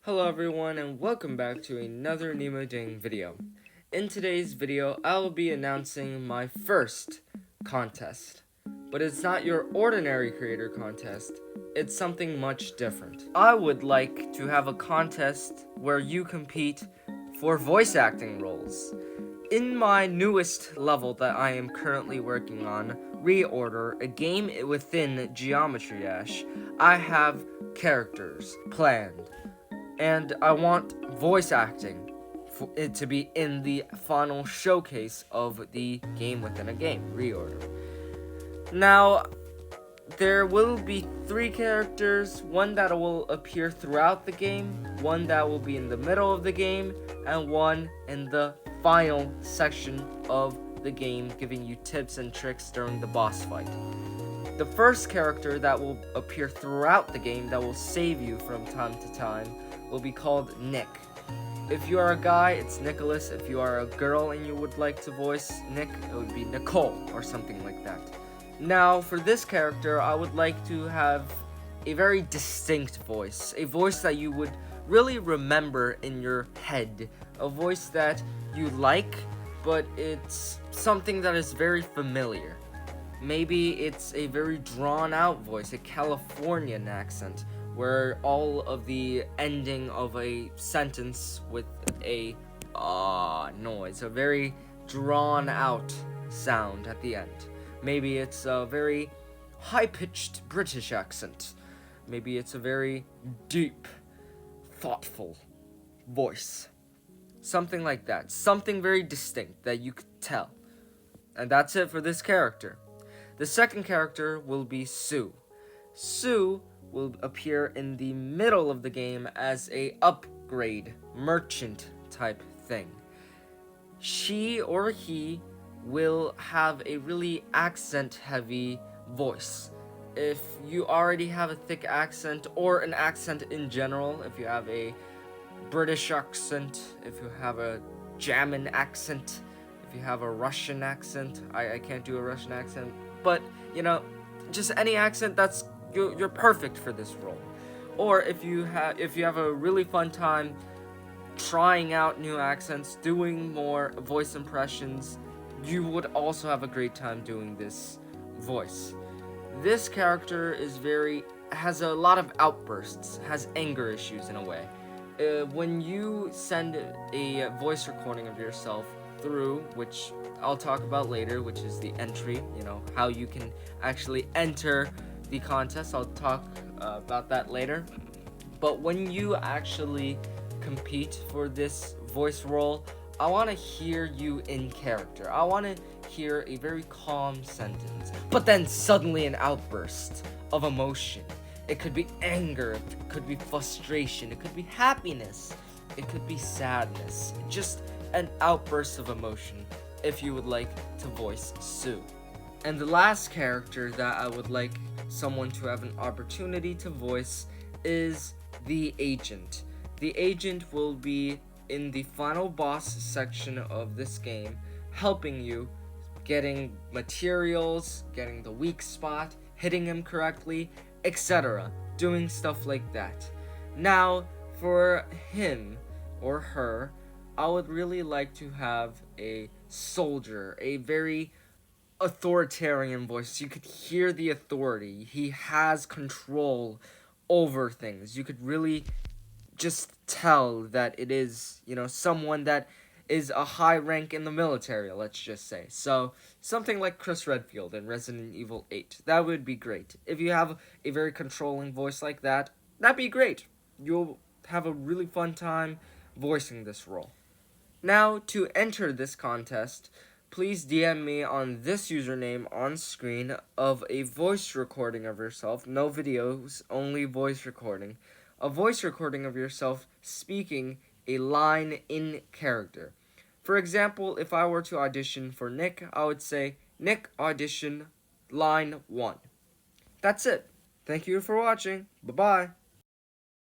Hello everyone and welcome back to another Nemo Ding video. In today's video, I will be announcing my first contest. But it's not your ordinary creator contest, it's something much different. I would like to have a contest where you compete for voice acting roles. In my newest level that I am currently working on, Reorder, a game within Geometry Dash, I have characters planned. And I want voice acting for it to be in the final showcase of the game within a game, Reorder. Now, there will be 3 characters, one that will appear throughout the game, one that will be in the middle of the game, and one in the final section of the game, giving you tips and tricks during the boss fight. The first character that will appear throughout the game that will save you from time to time will be called Nick. If you are a guy, it's Nicholas. If you are a girl and you would like to voice Nick, it would be Nicole or something like that. Now, for this character, I would like to have a very distinct voice. A voice that you would really remember in your head. A voice that you like, but it's something that is very familiar. Maybe it's a very drawn-out voice, a Californian accent, where all of the ending of a sentence with a noise, a very drawn-out sound at the end. Maybe it's a very high-pitched British accent. Maybe it's a very deep, thoughtful voice. Something like that. Something very distinct that you could tell. And that's it for this character. The second character will be Sue. Sue will appear in the middle of the game as a upgrade merchant type thing. She or he will have a really accent heavy voice. If you already have a thick accent or an accent in general, if you have a British accent, if you have a German accent, if you have a Russian accent, I can't do a Russian accent, but just any accent that's you're perfect for this role. Or if you have a really fun time trying out new accents, doing more voice impressions, you would also have a great time doing this voice. This character has a lot of outbursts, has anger issues in a way. When you send a voice recording of yourself through, which I'll talk about later, which is the entry, how you can actually enter the contest. I'll talk about that later. But when you actually compete for this voice role, I want to hear you in character. I want to hear a very calm sentence, but then suddenly an outburst of emotion. It could be anger, it could be frustration, it could be happiness, it could be sadness. Just an outburst of emotion if you would like to voice Sue. And the last character that I would like someone to have an opportunity to voice is the agent. The agent will be in the final boss section of this game, helping you getting materials, getting the weak spot, hitting him correctly, etc. Doing stuff like that. Now, for him or her, I would really like to have a soldier, a very authoritarian voice. You could hear the authority. He has control over things. You could really just tell that it is, someone that is a high rank in the military, let's just say. So, something like Chris Redfield in Resident Evil 8. That would be great. If you have a very controlling voice like that, that'd be great. You'll have a really fun time voicing this role. Now, to enter this contest, please DM me on this username on screen of a voice recording of yourself. No videos, only voice recording. A voice recording of yourself speaking a line in character. For example, if I were to audition for Nick, I would say, Nick, audition, line 1. That's it. Thank you for watching. Bye-bye.